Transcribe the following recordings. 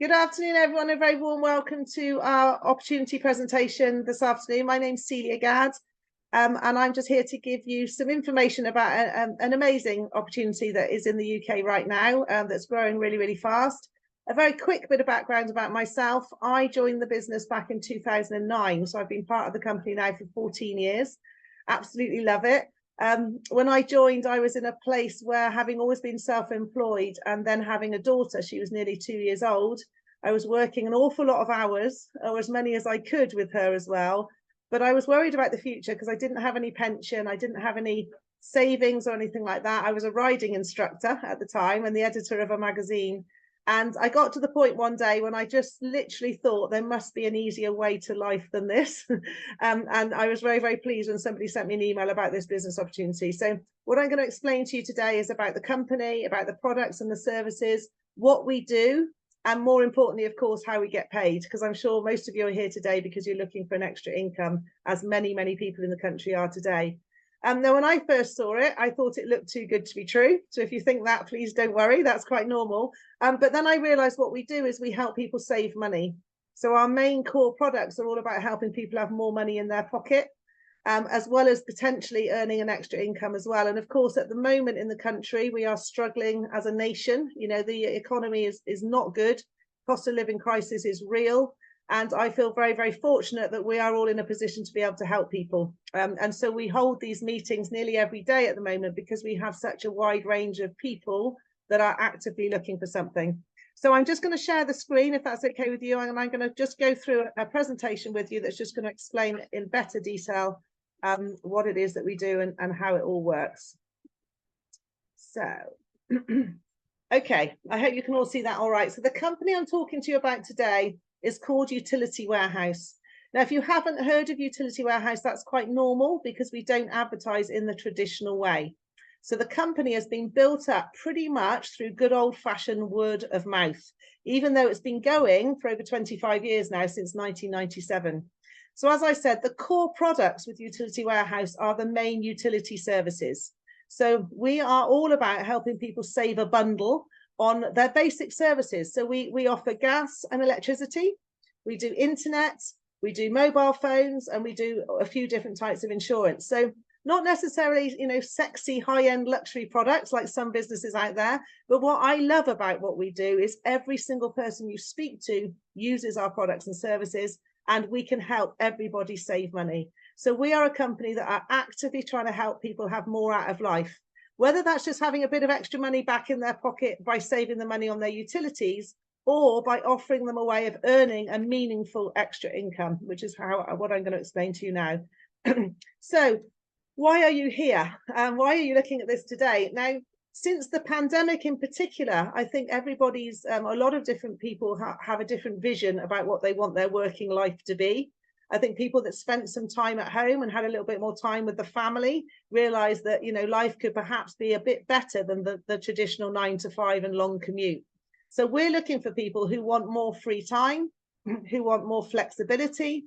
Good afternoon, everyone. A very warm welcome to our opportunity presentation this afternoon. My name's Celia Gadd, and I'm just here to give you some information about an amazing opportunity that is in the UK right now, that's growing really, really fast. A very quick bit of background about myself. I joined the business back in 2009, so I've been part of the company now for 14 years. Absolutely love it. When I joined, I was in a place where, having always been self-employed and then having a daughter, she was nearly 2 years old, I was working an awful lot of hours, or as many as I could with her as well. But I was worried about the future because I didn't have any pension, I didn't have any savings or anything like that. I was a riding instructor at the time and the editor of a magazine. And I got to the point one day when I just literally thought there must be an easier way to life than this. And I was very, very pleased when somebody sent me an email about this business opportunity. So what I'm going to explain to you today is about the company, about the products and the services, what we do, and more importantly, of course, how we get paid, because I'm sure most of you are here today because you're looking for an extra income, as many, many people in the country are today. Now, when I first saw it, I thought it looked too good to be true. So if you think that, please don't worry, that's quite normal. But then I realized what we do is we help people save money. So our main core products are all about helping people have more money in their pocket, as well as potentially earning an extra income as well. And of course, at the moment in the country, we are struggling as a nation. You know, the economy is not good. Cost of living crisis is real. And I feel very, very fortunate that we are all in a position to be able to help people. And so we hold these meetings nearly every day at the moment because we have such a wide range of people that are actively looking for something. So I'm just going to share the screen, if that's okay with you, and I'm going to just go through a presentation with you that's just going to explain in better detail what it is that we do and how it all works. So, okay, I hope you can all see that all right. So the company I'm talking to you about today is called Utility Warehouse. Now, if you haven't heard of Utility Warehouse, that's quite normal because we don't advertise in the traditional way. So the company has been built up pretty much through good old-fashioned word of mouth, even though it's been going for over 25 years now, since 1997. So as I said, the core products with Utility Warehouse are the main utility services. So we are all about helping people save a bundle on their basic services. So we offer gas and electricity, we do internet, we do mobile phones, and we do a few different types of insurance. So not necessarily, you know, sexy high-end luxury products like some businesses out there, but what I love about what we do is every single person you speak to uses our products and services, and we can help everybody save money. So we are a company that are actively trying to help people have more out of life, whether that's just having a bit of extra money back in their pocket by saving the money on their utilities, or by offering them a way of earning a meaningful extra income, which is what I'm going to explain to you now. So why are you here? Why are you looking at this today? Now, since the pandemic in particular, I think everybody's, a lot of different people have a different vision about what they want their working life to be. I think people that spent some time at home and had a little bit more time with the family realized that, you know, life could perhaps be a bit better than the traditional 9 to 5 and long commute. So we're looking for people who want more free time, who want more flexibility,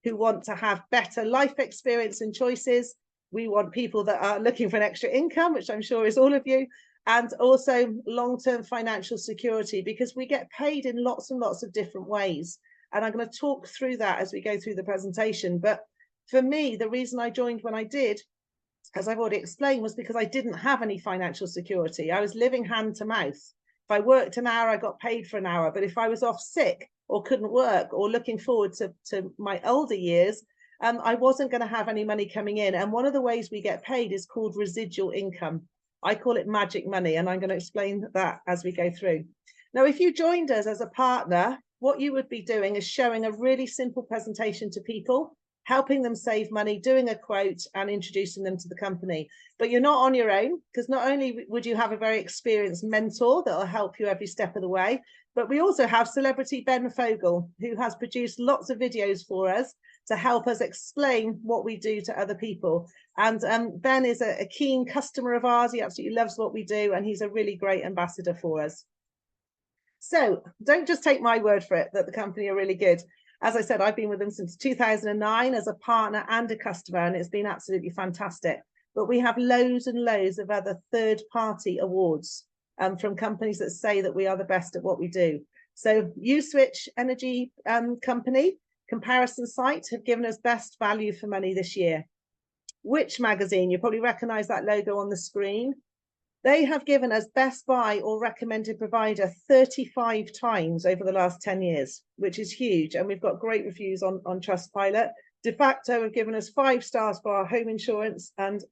who want to have better life experience and choices. We want people that are looking for an extra income, which I'm sure is all of you, and also long-term financial security, because we get paid in lots and lots of different ways. And I'm going to talk through that as we go through the presentation. But for me, the reason I joined when I did, as I've already explained, was because I didn't have any financial security. I was living hand to mouth. If I worked an hour, I got paid for an hour. But if I was off sick or couldn't work or looking forward to my older years, I wasn't going to have any money coming in. And one of the ways we get paid is called residual income. I call it magic money, and I'm going to explain that as we go through. Now, if you joined us as a partner, what you would be doing is showing a really simple presentation to people, helping them save money, doing a quote and introducing them to the company. But you're not on your own, because not only would you have a very experienced mentor that will help you every step of the way, but we also have celebrity Ben Fogle, who has produced lots of videos for us to help us explain what we do to other people. And Ben is a keen customer of ours. He absolutely loves what we do, and he's a really great ambassador for us. So don't just take my word for it that the company are really good. As I said, I've been with them since 2009 as a partner and a customer, and it's been absolutely fantastic. But we have loads and loads of other third-party awards from companies that say that we are the best at what we do. So Uswitch Energy Company comparison site have given us best value for money this year. Which magazine, you probably recognize that logo on the screen. They have given us best buy or recommended provider 35 times over the last 10 years, which is huge. And we've got great reviews on Trustpilot. De facto have given us 5 stars for our home insurance, and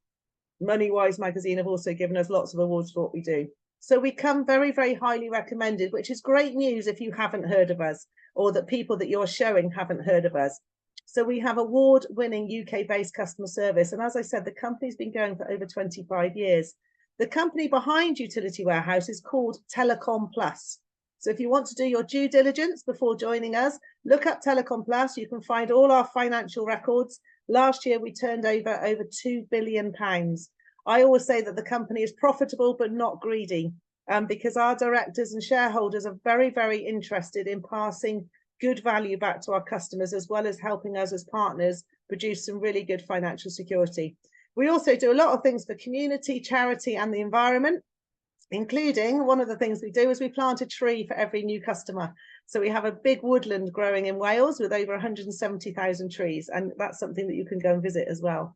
MoneyWise magazine have also given us lots of awards for what we do. So we come very, very highly recommended, which is great news if you haven't heard of us, or that people that you're showing haven't heard of us. So we have award-winning UK-based customer service. And as I said, the company's been going for over 25 years. The company behind Utility Warehouse is called Telecom Plus. So if you want to do your due diligence before joining us, look up Telecom Plus. You can find all our financial records. Last year, we turned over £2 billion. I always say that the company is profitable, but not greedy, because our directors and shareholders are very, very interested in passing good value back to our customers, as well as helping us as partners produce some really good financial security. We also do a lot of things for community, charity, and the environment, including one of the things we do is we plant a tree for every new customer. So we have a big woodland growing in Wales with over 170,000 trees, and that's something that you can go and visit as well.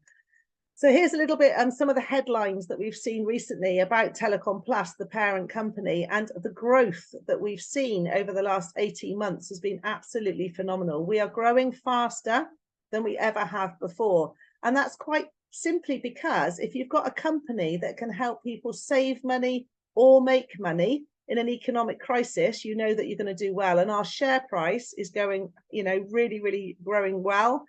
So here's a little bit some of the headlines that we've seen recently about Telecom Plus, the parent company, and the growth that we've seen over the last 18 months has been absolutely phenomenal. We are growing faster than we ever have before, and that's quite simply because if you've got a company that can help people save money or make money in an economic crisis, you know that you're going to do well. And our share price is going, really, really growing well.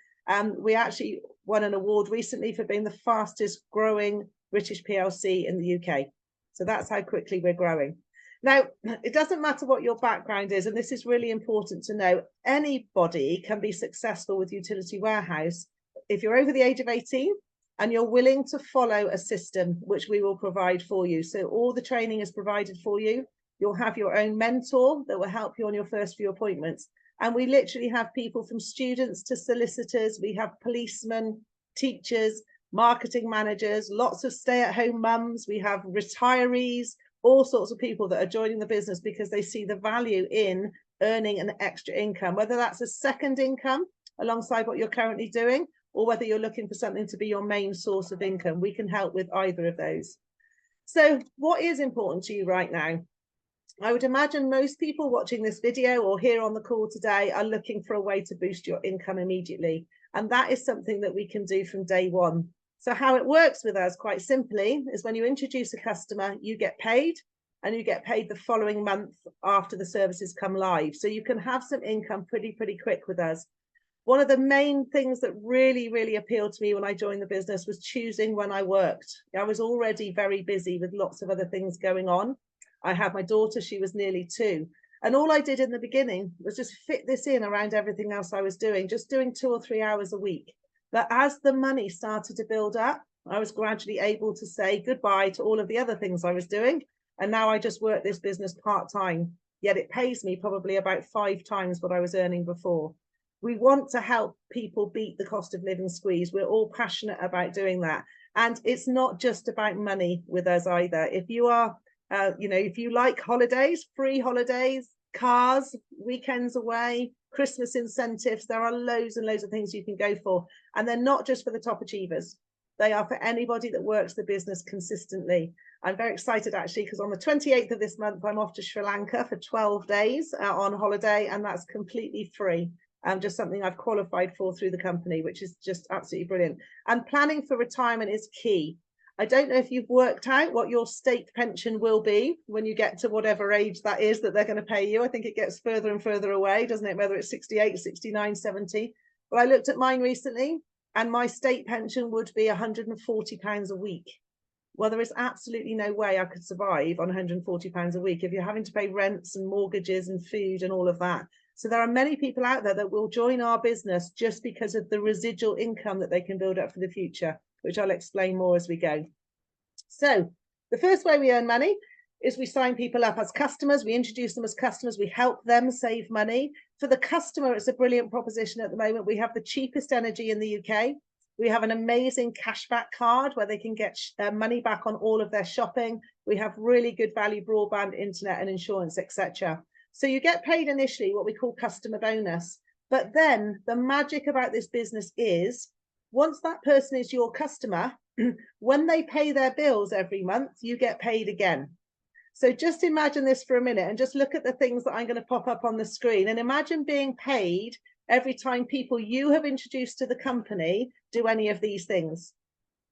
We actually won an award recently for being the fastest growing British PLC in the UK. So that's how quickly we're growing. Now, it doesn't matter what your background is, and this is really important to know. Anybody can be successful with Utility Warehouse if you're over the age of 18 and you're willing to follow a system which we will provide for you. So all the training is provided for you. You'll have your own mentor that will help you on your first few appointments. And we literally have people from students to solicitors. We have policemen, teachers, marketing managers, lots of stay-at-home mums. We have retirees, all sorts of people that are joining the business because they see the value in earning an extra income, whether that's a second income alongside what you're currently doing, or whether you're looking for something to be your main source of income. We can help with either of those. So what is important to you right now? I would imagine most people watching this video or here on the call today are looking for a way to boost your income immediately. And that is something that we can do from day one. So how it works with us, quite simply, is when you introduce a customer, you get paid, and you get paid the following month after the services come live. So you can have some income pretty quick with us. One of the main things that really, really appealed to me when I joined the business was choosing when I worked. I was already very busy with lots of other things going on. I had my daughter, she was nearly 2. And all I did in the beginning was just fit this in around everything else I was doing, just doing 2 or 3 hours a week. But as the money started to build up, I was gradually able to say goodbye to all of the other things I was doing. And now I just work this business part-time, yet it pays me probably about 5 times what I was earning before. We want to help people beat the cost of living squeeze. We're all passionate about doing that. And it's not just about money with us either. If you are, if you like holidays, free holidays, cars, weekends away, Christmas incentives, there are loads and loads of things you can go for. And they're not just for the top achievers. They are for anybody that works the business consistently. I'm very excited actually, because on the 28th of this month, I'm off to Sri Lanka for 12 days on holiday, and that's completely free. Just something I've qualified for through the company, which is just absolutely brilliant. And planning for retirement is key. I don't know if you've worked out what your state pension will be when you get to whatever age that is that they're going to pay you. I think it gets further and further away, doesn't it? Whether it's 68, 69, 70. But I looked at mine recently, and my state pension would be £140 a week. Well, there is absolutely no way I could survive on £140 a week if you're having to pay rents and mortgages and food and all of that. So there are many people out there that will join our business just because of the residual income that they can build up for the future, which I'll explain more as we go. So the first way we earn money is we sign people up as customers. We introduce them as customers. We help them save money. For the customer, it's a brilliant proposition at the moment. We have the cheapest energy in the UK. We have an amazing cashback card where they can get money back on all of their shopping. We have really good value broadband, internet and insurance, etc. So you get paid initially what we call customer bonus. But then the magic about this business is once that person is your customer, when they pay their bills every month, you get paid again. So just imagine this for a minute and just look at the things that I'm going to pop up on the screen and imagine being paid every time people you have introduced to the company do any of these things.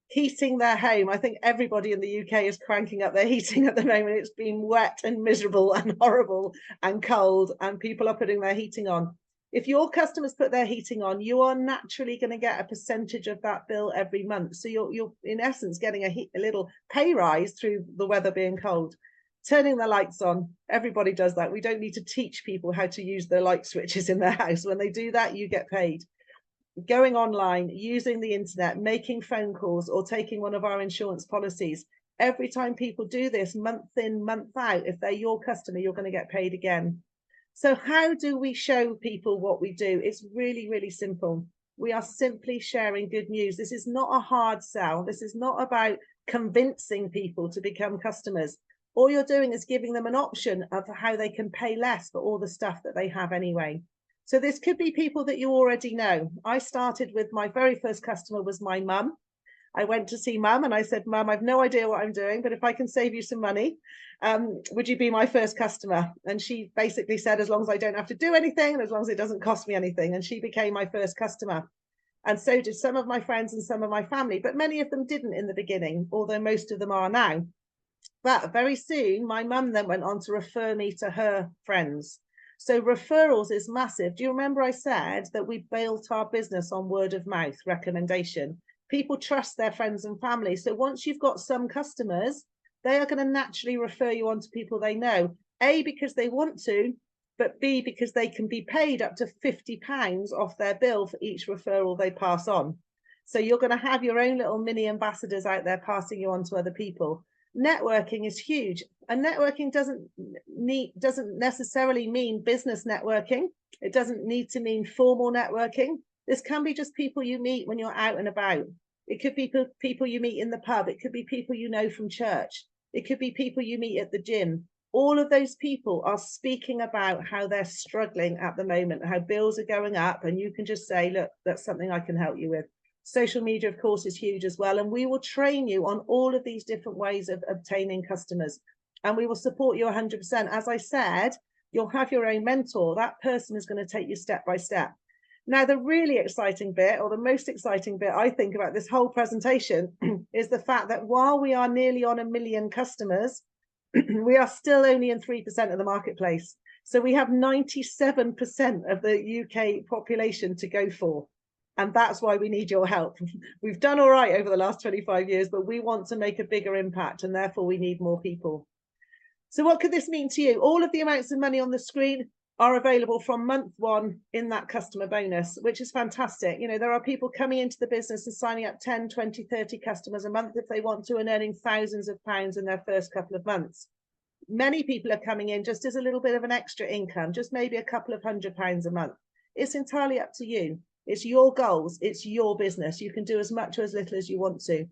Heating their home. I think everybody in the UK is cranking up their heating at the moment. It's been wet and miserable and horrible and cold, and people are putting their heating on. If your customers put their heating on, you are naturally going to get a percentage of that bill every month. So you're in essence getting a little pay rise through the weather being cold. Turning the lights on, everybody does that. We don't need to teach people how to use the light switches in their house. When they do that, you get paid. Going online, using the internet, making phone calls, or taking one of our insurance policies. Every time people do this month in, month out, if they're your customer, you're going to get paid again. So how do we show people what we do? It's really, really simple. We are simply sharing good news. This is not a hard sell. This is not about convincing people to become customers. All you're doing is giving them an option of how they can pay less for all the stuff that they have anyway. So this could be people that you already know. I started with my very first customer was my mum. I went to see mum and I said, Mum, I've no idea what I'm doing, but if I can save you some money, would you be my first customer? And she basically said, as long as I don't have to do anything and as long as it doesn't cost me anything. And she became my first customer. And so did some of my friends and some of my family, but many of them didn't in the beginning, although most of them are now. But very soon, my mum then went on to refer me to her friends. So referrals is massive. Do you remember I said that we built our business on word of mouth recommendation? People trust their friends and family. So once you've got some customers, they are going to naturally refer you on to people they know. A, because they want to, but B, because they can be paid up to £50 off their bill for each referral they pass on. So you're going to have your own little mini ambassadors out there passing you on to other people. Networking is huge, and networking doesn't necessarily mean business networking. It doesn't need to mean formal networking. This can be just people you meet when you're out and about. It could be people you meet in the pub. It could be people you know from church. It could be people you meet at the gym. All of those people are speaking about how they're struggling at the moment, how bills are going up, and you can just say, look, that's something I can help you with. Social media, of course, is huge as well. And we will train you on all of these different ways of obtaining customers. And we will support you 100%. As I said, you'll have your own mentor. That person is going to take you step by step. Now, the really exciting bit, or the most exciting bit, I think, about this whole presentation is the fact that while we are nearly on 1 million customers, we are still only in 3% of the marketplace. So we have 97% of the UK population to go for. And that's why we need your help. We've done all right over the last 25 years, but we want to make a bigger impact, and therefore we need more people. So what could this mean to you? All of the amounts of money on the screen are available from month one in that customer bonus, which is fantastic. You know, there are people coming into the business and signing up 10, 20, 30 customers a month if they want to, and earning thousands of pounds in their first couple of months. Many people are coming in just as a little bit of an extra income, just maybe a couple of £100 a month. It's entirely up to you. It's your goals. It's your business. You can do as much or as little as you want to.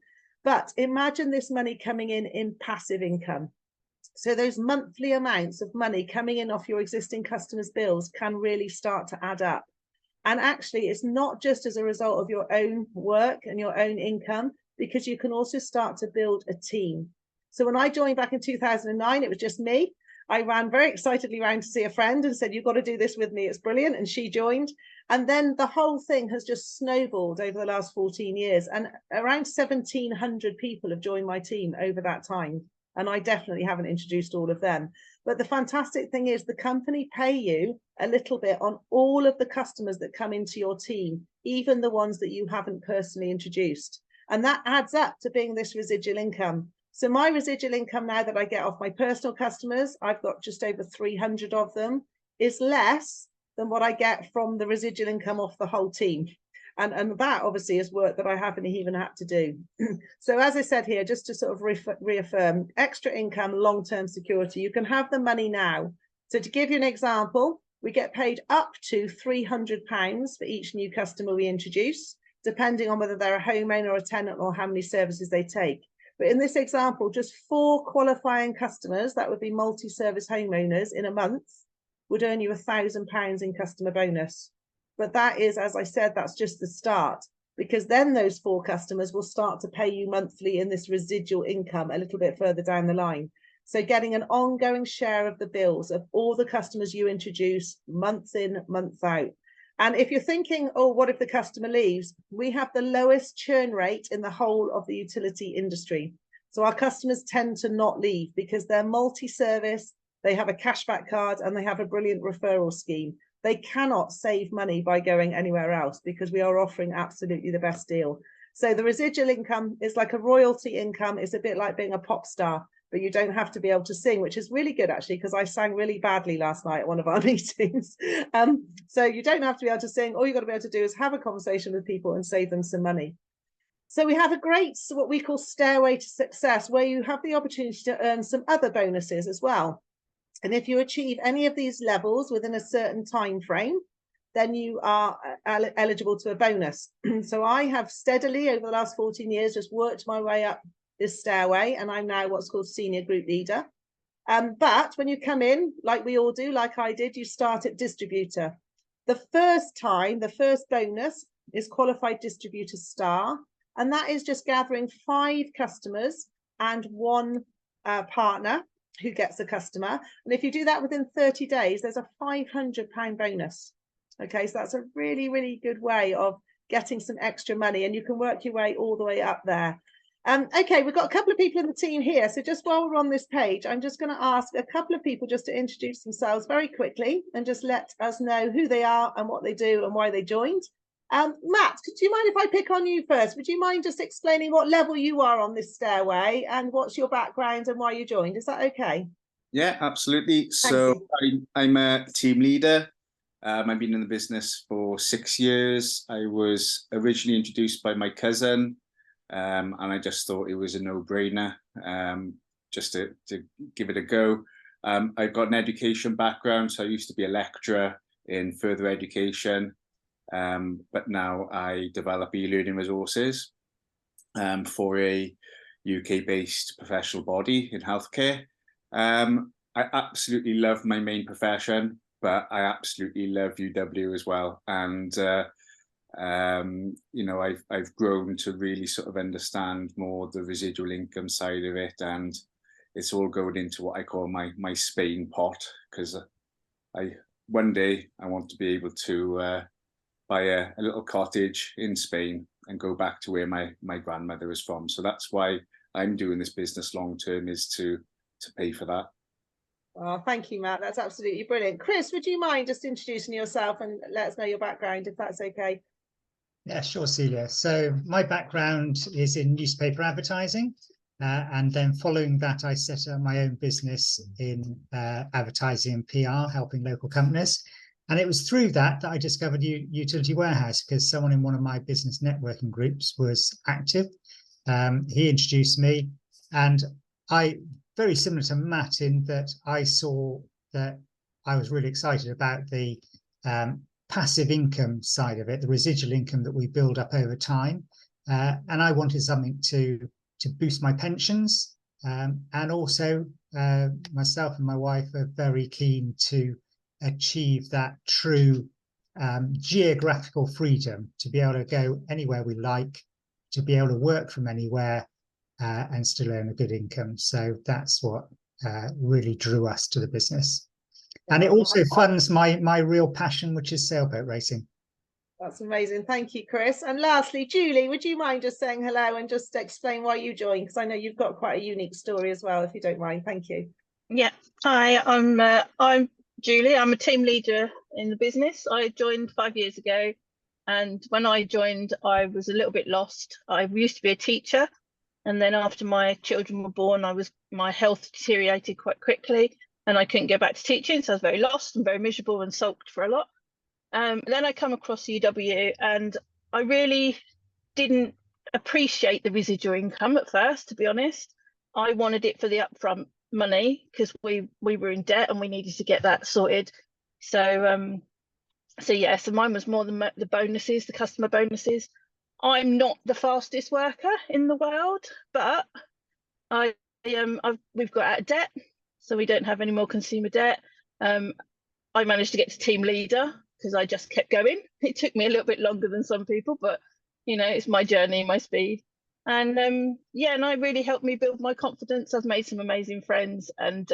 But imagine this money coming in passive income. So those monthly amounts of money coming in off your existing customers' bills can really start to add up. And actually, it's not just as a result of your own work and your own income, because you can also start to build a team. So when I joined back in 2009, it was just me. I ran very excitedly around to see a friend and said, you've got to do this with me. It's brilliant. And she joined. And then the whole thing has just snowballed over the last 14 years. And around 1,700 people have joined my team over that time. And I definitely haven't introduced all of them. But the fantastic thing is the company pay you a little bit on all of the customers that come into your team, even the ones that you haven't personally introduced. And that adds up to being this residual income. So my residual income now that I get off my personal customers, I've got just over 300 of them, is less than what I get from the residual income off the whole team. And that obviously is work that I haven't even had to do. So as I said here, just to sort of reaffirm, extra income, long-term security, you can have the money now. So to give you an example, we get paid up to £300 for each new customer we introduce, depending on whether they're a homeowner or a tenant or how many services they take. But in this example, just 4 qualifying customers, that would be multi-service homeowners in a month, would earn you £1,000 in customer bonus. But that is, as I said, that's just the start, because then those 4 customers will start to pay you monthly in this residual income a little bit further down the line. So getting an ongoing share of the bills of all the customers you introduce month in, month out. And if you're thinking, oh, what if the customer leaves? We have the lowest churn rate in the whole of the utility industry. So our customers tend to not leave because they're multi-service, they have a cashback card, and they have a brilliant referral scheme. They cannot save money by going anywhere else because we are offering absolutely the best deal. So the residual income is like a royalty income. It's a bit like being a pop star, but you don't have to be able to sing, which is really good, actually, because I sang really badly last night at one of our meetings. So you don't have to be able to sing. All you've got to be able to do is have a conversation with people and save them some money. So we have a great, what we call stairway to success, where you have the opportunity to earn some other bonuses as well. And if you achieve any of these levels within a certain time frame, then you are eligible to a bonus. So I have steadily over the last 14 years just worked my way up this stairway, and I'm now what's called senior group leader. But when you come in, like we all do, like I did, you start at distributor. The first bonus is qualified distributor star, and that is just gathering 5 customers and 1 partner who gets a customer. And if you do that within 30 days, there's a £500 bonus. Okay, so that's a really, really good way of getting some extra money, and you can work your way all the way up there. Okay, we've got a couple of people in the team here. So just while we're on this page, I'm just going to ask a couple of people just to introduce themselves very quickly and just let us know who they are and what they do and why they joined. Matt, do you mind if I pick on you first? Would you mind just explaining what level you are on this stairway and what's your background and why you joined? Is that okay? Yeah, absolutely. So I'm a team leader. I've been in the business for 6 years. I was originally introduced by my cousin, and I just thought it was a no-brainer just to give it a go. I've got an education background, so I used to be a lecturer in further education, but now I develop e-learning resources for a UK-based professional body in healthcare. I absolutely love my main profession, but I absolutely love UW as well. And you know, I've grown to really sort of understand more the residual income side of it, and it's all going into what I call my Spain pot, because one day I want to be able to buy a little cottage in Spain and go back to where my grandmother is from. So that's why I'm doing this business long term, is to pay for that. Oh, thank you, Matt. That's absolutely brilliant. Chris, would you mind just introducing yourself and let us know your background, if that's okay? Yeah, sure, Celia. So my background is in newspaper advertising, and then following that, I set up my own business in advertising and PR, helping local companies. And it was through that I discovered Utility Warehouse, because someone in one of my business networking groups was active. He introduced me, and very similar to Matt in that I saw that I was really excited about the passive income side of it, the residual income that we build up over time. And I wanted something to boost my pensions. And also myself and my wife are very keen to achieve that true geographical freedom, to be able to go anywhere we like, to be able to work from anywhere, and still earn a good income. So that's what really drew us to the business. And it also funds my real passion, which is sailboat racing. That's amazing. Thank you, Chris. And lastly, Julie, would you mind just saying hello and just explain why you joined? Because I know you've got quite a unique story as well, if you don't mind. Thank you. Yeah. Hi, I'm Julie. I'm a team leader in the business. I joined 5 years ago. And when I joined, I was a little bit lost. I used to be a teacher. And then after my children were born, my health deteriorated quite quickly and I couldn't go back to teaching. So I was very lost and very miserable and sulked for a lot. Then I come across UW and I really didn't appreciate the residual income at first, to be honest. I wanted it for the upfront money because we were in debt and we needed to get that sorted. So mine was more than the bonuses, the customer bonuses. I'm not the fastest worker in the world, but we've got out of debt, so we don't have any more consumer debt. I managed to get to team leader because I just kept going. It took me a little bit longer than some people, but you know, it's my journey, my speed. And yeah, and it really helped me build my confidence. I've made some amazing friends, and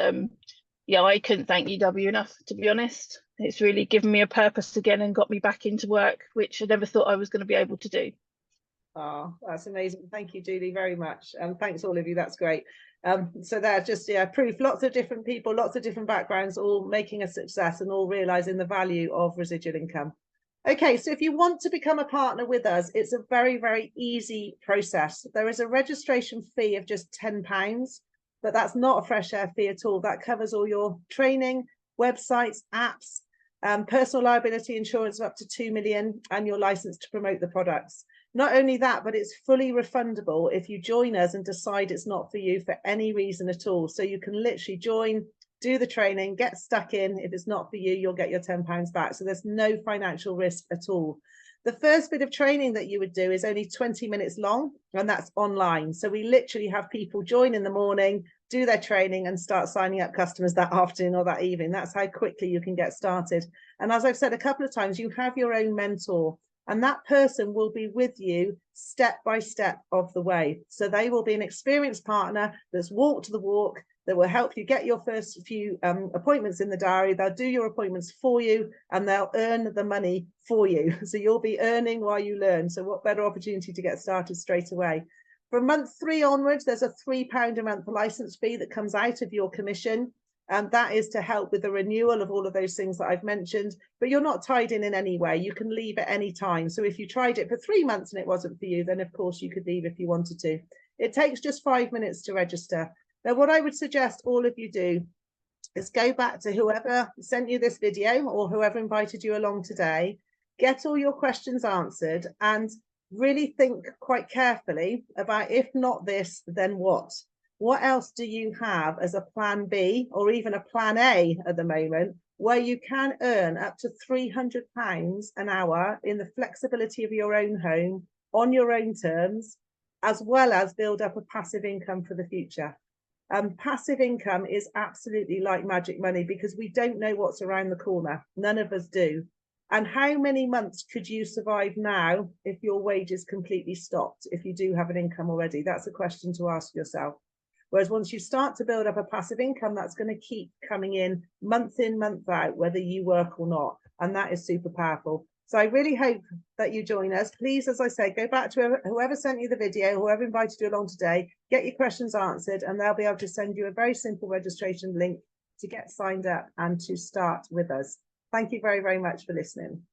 yeah, I couldn't thank UW enough, to be honest. It's really given me a purpose again and got me back into work, which I never thought I was going to be able to do. Oh, that's amazing. Thank you, Julie, very much. And thanks all of you. That's great. So that's just proof, lots of different people, lots of different backgrounds, all making a success and all realizing the value of residual income. Okay, so if you want to become a partner with us, it's a very, very easy process. There is a registration fee of just £10, but that's not a fresh air fee at all. That covers all your training, websites, apps, personal liability insurance of up to 2 million, and your license to promote the products. Not only that, but it's fully refundable if you join us and decide it's not for you for any reason at all. So you can literally join, do the training, get stuck in. If it's not for you, you'll get your £10 back. So there's no financial risk at all. The first bit of training that you would do is only 20 minutes long, and that's online. So we literally have people join in the morning, do their training, and start signing up customers that afternoon or that evening. That's how quickly you can get started. And as I've said a couple of times, you have your own mentor, and that person will be with you step by step of the way. So they will be an experienced partner that's walked the walk, that will help you get your first few appointments in the diary. They'll do your appointments for you, and they'll earn the money for you. So you'll be earning while you learn. So what better opportunity to get started straight away. From month 3 onwards, there's a £3 a month license fee that comes out of your commission. And that is to help with the renewal of all of those things that I've mentioned, but you're not tied in any way. You can leave at any time. So if you tried it for 3 months and it wasn't for you, then of course you could leave if you wanted to. It takes just 5 minutes to register. Now, what I would suggest all of you do is go back to whoever sent you this video or whoever invited you along today, get all your questions answered, and really think quite carefully about, if not this, then what? What else do you have as a plan B or even a plan A at the moment, where you can earn up to £300 an hour in the flexibility of your own home on your own terms, as well as build up a passive income for the future? Passive income is absolutely like magic money, because we don't know what's around the corner. None of us do. And how many months could you survive now if your wages completely stopped, if you do have an income already? That's a question to ask yourself. Whereas once you start to build up a passive income, that's going to keep coming in, month out, whether you work or not. And that is super powerful. So I really hope that you join us. Please, as I say, go back to whoever sent you the video, whoever invited you along today, get your questions answered, and they'll be able to send you a very simple registration link to get signed up and to start with us. Thank you very, very much for listening.